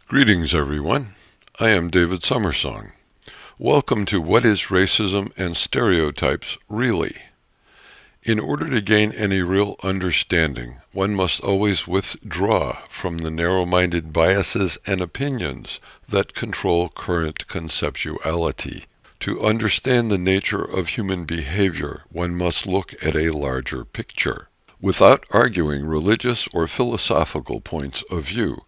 Greetings, everyone. I am David Summersong. Welcome to What is Racism and Stereotypes Really? In order to gain any real understanding, one must always withdraw from the narrow-minded biases and opinions that control current conceptuality. To understand the nature of human behavior, one must look at a larger picture. Without arguing religious or philosophical points of view,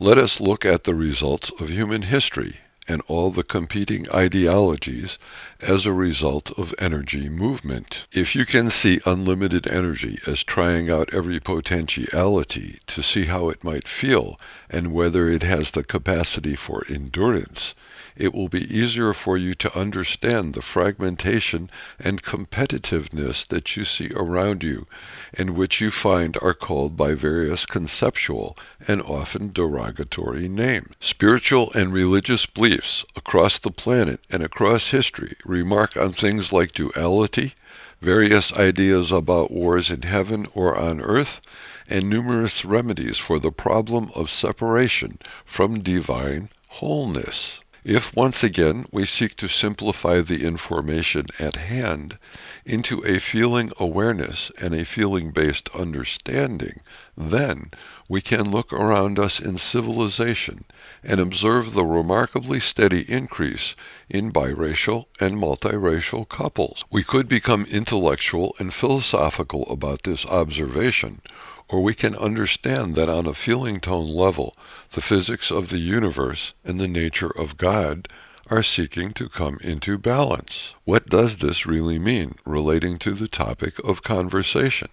let us look at the results of human history and all the competing ideologies as a result of energy movement. If you can see unlimited energy as trying out every potentiality to see how it might feel and whether it has the capacity for endurance, it will be easier for you to understand the fragmentation and competitiveness that you see around you, and which you find are called by various conceptual and often derogatory names. Spiritual and religious beliefs across the planet and across history remark on things like duality, various ideas about wars in heaven or on earth, and numerous remedies for the problem of separation from divine wholeness. If once again we seek to simplify the information at hand into a feeling awareness and a feeling-based understanding, then we can look around us in civilization and observe the remarkably steady increase in biracial and multiracial couples. We could become intellectual and philosophical about this observation, or we can understand that on a feeling tone level, the physics of the universe and the nature of God are seeking to come into balance. What does this really mean relating to the topic of conversation?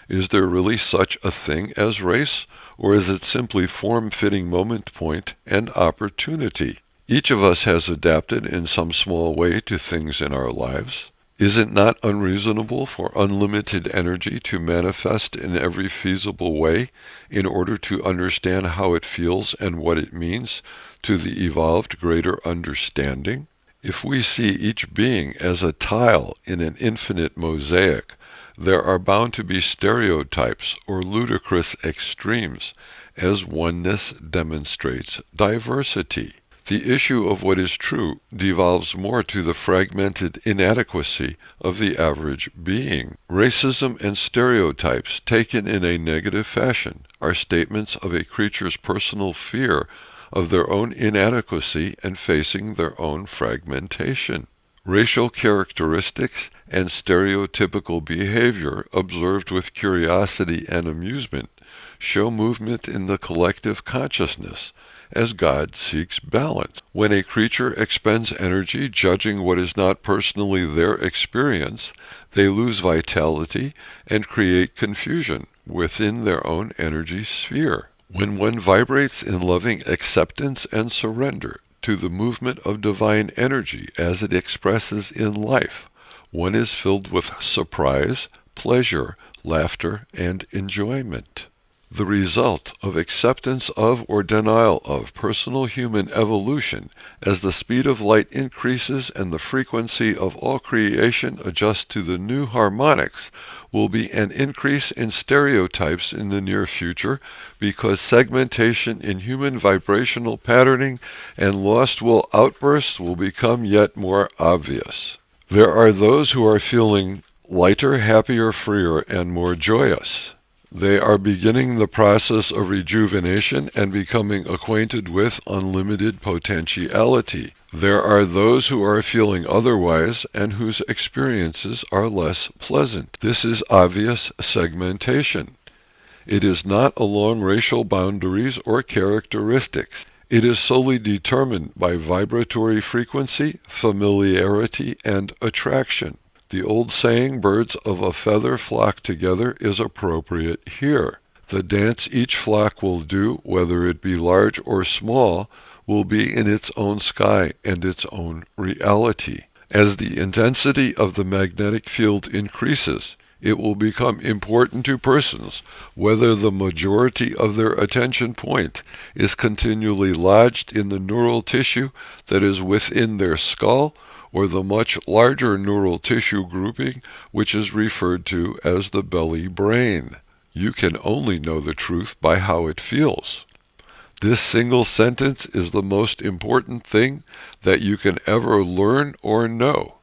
Is there really such a thing as race, or is it simply form-fitting moment point and opportunity? Each of us has adapted in some small way to things in our lives. Is it not unreasonable for unlimited energy to manifest in every feasible way in order to understand how it feels and what it means to the evolved greater understanding? If we see each being as a tile in an infinite mosaic, there are bound to be stereotypes or ludicrous extremes, as oneness demonstrates diversity. The issue of what is true devolves more to the fragmented inadequacy of the average being. Racism and stereotypes, taken in a negative fashion, are statements of a creature's personal fear of their own inadequacy and facing their own fragmentation. Racial characteristics and stereotypical behavior observed with curiosity and amusement show movement in the collective consciousness as God seeks balance. When a creature expends energy judging what is not personally their experience, they lose vitality and create confusion within their own energy sphere. When one vibrates in loving acceptance and surrender to the movement of divine energy as it expresses in life, one is filled with surprise, pleasure, laughter, and enjoyment. The result of acceptance of or denial of personal human evolution as the speed of light increases and the frequency of all creation adjusts to the new harmonics will be an increase in stereotypes in the near future, because segmentation in human vibrational patterning and lost will outbursts will become yet more obvious. There are those who are feeling lighter, happier, freer, and more joyous. They are beginning the process of rejuvenation and becoming acquainted with unlimited potentiality. There are those who are feeling otherwise and whose experiences are less pleasant. This is obvious segmentation. It is not along racial boundaries or characteristics. It is solely determined by vibratory frequency, familiarity, and attraction. The old saying, birds of a feather flock together, is appropriate here. The dance each flock will do, whether it be large or small, will be in its own sky and its own reality. As the intensity of the magnetic field increases, it will become important to persons whether the majority of their attention point is continually lodged in the neural tissue that is within their skull, or the much larger neural tissue grouping which is referred to as the belly brain. You can only know the truth by how it feels. This single sentence is the most important thing that you can ever learn or know.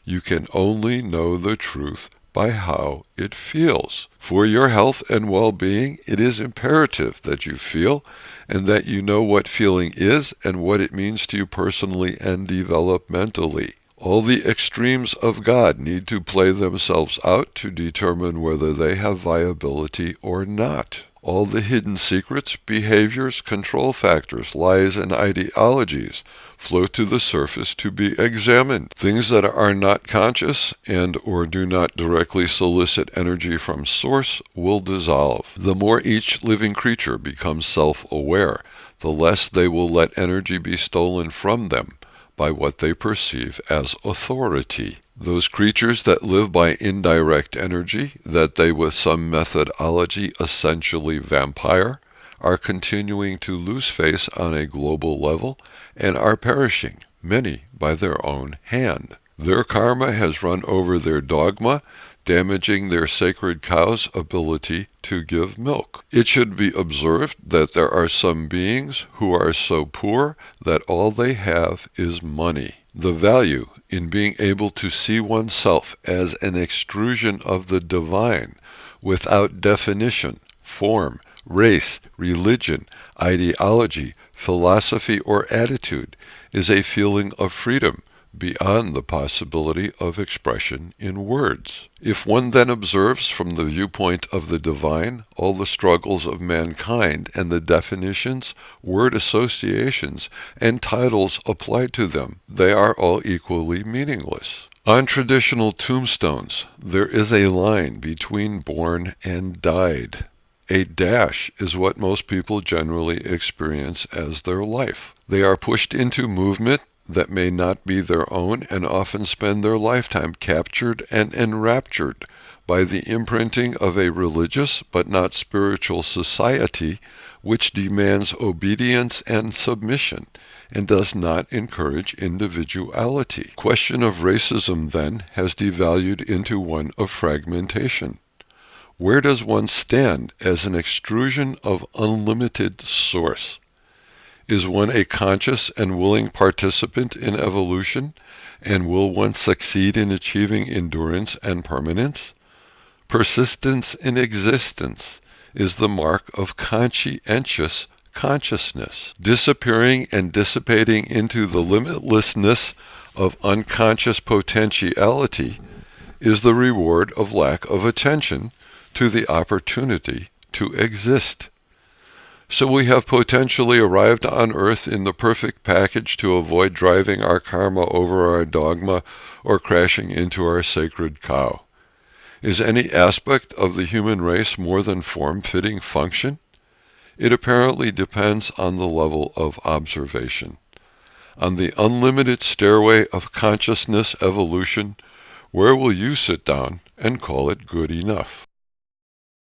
You can only know the truth by how it feels. For your health and well-being, it is imperative that you feel and that you know what feeling is and what it means to you personally and developmentally. All the extremes of God need to play themselves out to determine whether they have viability or not. All the hidden secrets, behaviors, control factors, lies, and ideologies float to the surface to be examined. Things that are not conscious and or do not directly solicit energy from source will dissolve. The more each living creature becomes self-aware, the less they will let energy be stolen from them by what they perceive as authority. Those creatures that live by indirect energy, that they with some methodology essentially vampire, are continuing to lose face on a global level and are perishing, many by their own hand. Their karma has run over their dogma, damaging their sacred cow's ability to give milk. It should be observed that there are some beings who are so poor that all they have is money. The value in being able to see oneself as an extrusion of the divine without definition, form, race, religion, ideology, philosophy, or attitude is a feeling of freedom beyond the possibility of expression in words. If one then observes from the viewpoint of the divine all the struggles of mankind and the definitions, word associations, and titles applied to them, they are all equally meaningless. On traditional tombstones, there is a line between born and died. A dash is what most people generally experience as their life. They are pushed into movement that may not be their own and often spend their lifetime captured and enraptured by the imprinting of a religious but not spiritual society which demands obedience and submission and does not encourage individuality. The question of racism, then, has devalued into one of fragmentation. Where does one stand as an extrusion of unlimited source? Is one a conscious and willing participant in evolution, and will one succeed in achieving endurance and permanence? Persistence in existence is the mark of conscientious consciousness. Disappearing and dissipating into the limitlessness of unconscious potentiality is the reward of lack of attention to the opportunity to exist. So we have potentially arrived on Earth in the perfect package to avoid driving our karma over our dogma or crashing into our sacred cow. Is any aspect of the human race more than form-fitting function? It apparently depends on the level of observation. On the unlimited stairway of consciousness evolution, where will you sit down and call it good enough?